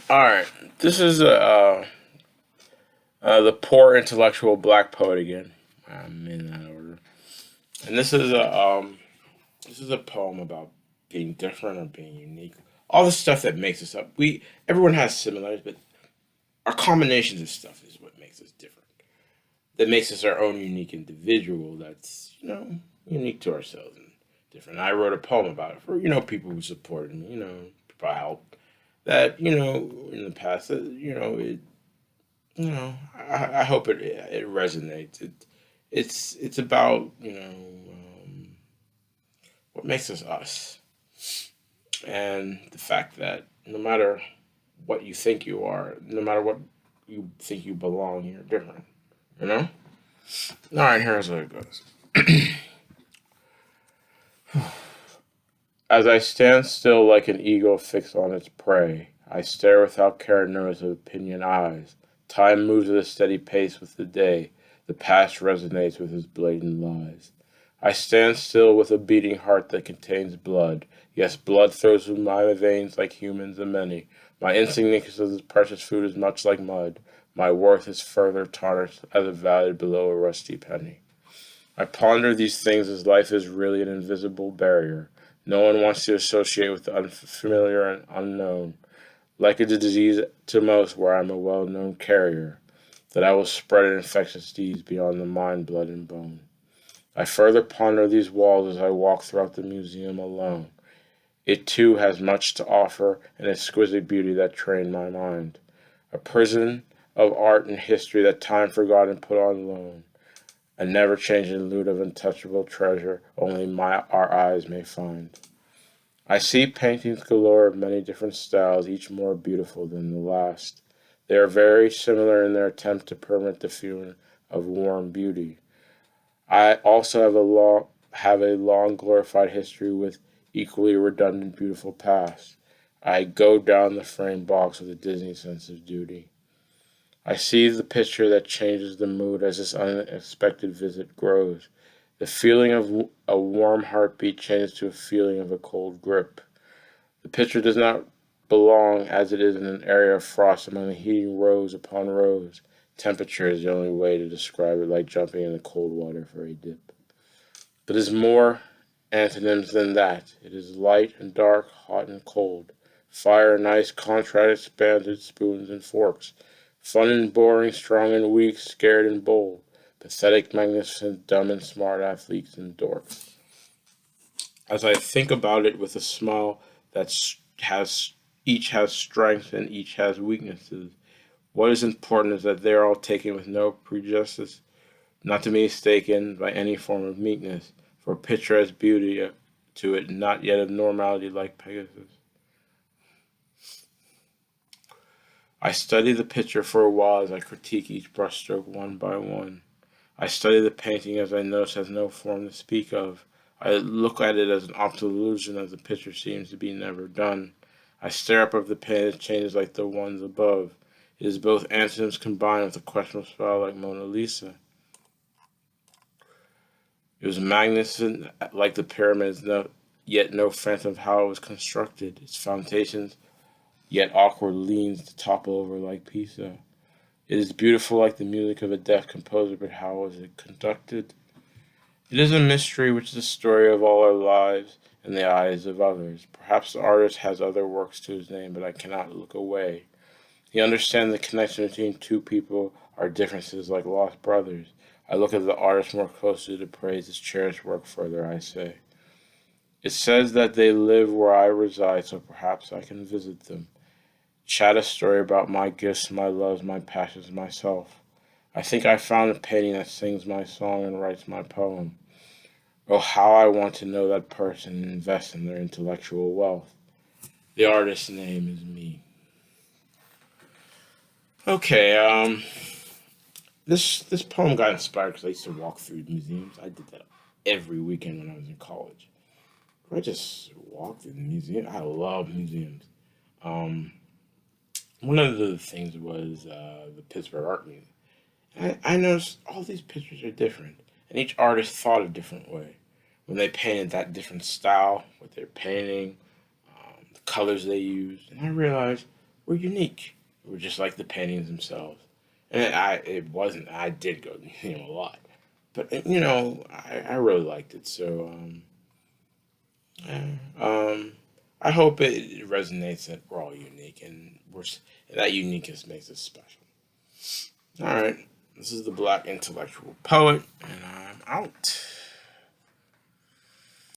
All right, this is the poor intellectual black poet again. I'm in that order, and this is a poem about being different or being unique. All the stuff that makes us up. Everyone has similarities, but our combinations of stuff is what makes us different. That makes us our own unique individual. That's unique to ourselves and different. I wrote a poem about it for people who supported me. People I helped. That in the past. That, I hope it resonates. It's about what makes us us, and the fact that no matter what you think you are, no matter what you think you belong, you're different. You know. All right, here's how it goes. As I stand still like an eagle fixed on its prey, I stare without care nose of opinion eyes. Time moves at a steady pace with the day. The past resonates with his blatant lies. I stand still with a beating heart that contains blood. Yes, blood flows through my veins like humans and many. My insignificance of this precious food is much like mud. My worth is further tarnished as a valued below a rusty penny. I ponder these things as life is really an invisible barrier. No one wants to associate with the unfamiliar and unknown. Like a disease to most, where I'm a well known carrier, that I will spread an infectious disease beyond the mind, blood, and bone. I further ponder these walls as I walk throughout the museum alone. It too has much to offer, an exquisite beauty that trained my mind. A prison of art and history that time forgot and put on loan. A never changing loot of untouchable treasure only our eyes may find. I see paintings galore of many different styles, each more beautiful than the last. They are very similar in their attempt to permit the feeling of warm beauty. I also have a long glorified history with equally redundant beautiful past. I go down the frame box with a Disney sense of duty. I see the picture that changes the mood as this unexpected visit grows. The feeling of a warm heartbeat changes to a feeling of a cold grip. The picture does not belong as it is in an area of frost among the heating rows upon rows. Temperature is the only way to describe it, like jumping in the cold water for a dip. But it is more antonyms than that. It is light and dark, hot and cold. Fire and ice, contrasted, expanded, spoons and forks. Fun and boring, strong and weak, scared and bold. Pathetic, magnificent, dumb and smart, athletes and dorks. As I think about it with a smile that has each has strengths and each has weaknesses, what is important is that they are all taken with no prejudice, not to be mistaken by any form of meekness, for a picture has beauty to it, not yet of normality like Pegasus. I study the picture for a while as I critique each brushstroke one by one. I study the painting as I notice has no form to speak of. I look at it as an optical illusion as the picture seems to be never done. I stare up at the painted changes like the ones above. It is both antonyms combined with a questionable style like Mona Lisa. It was magnificent like the pyramids, yet no phantom of how it was constructed. Its foundations, yet awkward leans to topple over like Pisa. It is beautiful like the music of a deaf composer, but how was it conducted? It is a mystery which is the story of all our lives in the eyes of others. Perhaps the artist has other works to his name, but I cannot look away. He understands the connection between two people are differences like lost brothers. I look at the artist more closely to praise his cherished work further, I say. It says that they live where I reside, so perhaps I can visit them. Chat a story about my gifts, my loves, my passions, myself. I think I found a painting that sings my song and writes my poem. Oh, how I want to know that person and invest in their intellectual wealth. The artist's name is me. Okay, this poem got inspired because I used to walk through museums. I did that every weekend when I was in college. I just walked through the museum. I love museums. Um, One of the things was the Pittsburgh Art Museum. I noticed all these pictures are different, and each artist thought a different way when they painted that different style, what they're painting, the colors they used, and I realized were unique. Were just like the paintings themselves. And it wasn't. I did go to the museum a lot, but I really liked it. So yeah, I hope it resonates that we're all unique and that uniqueness makes us special. All right, this is the Black Intellectual Poet, and I'm out.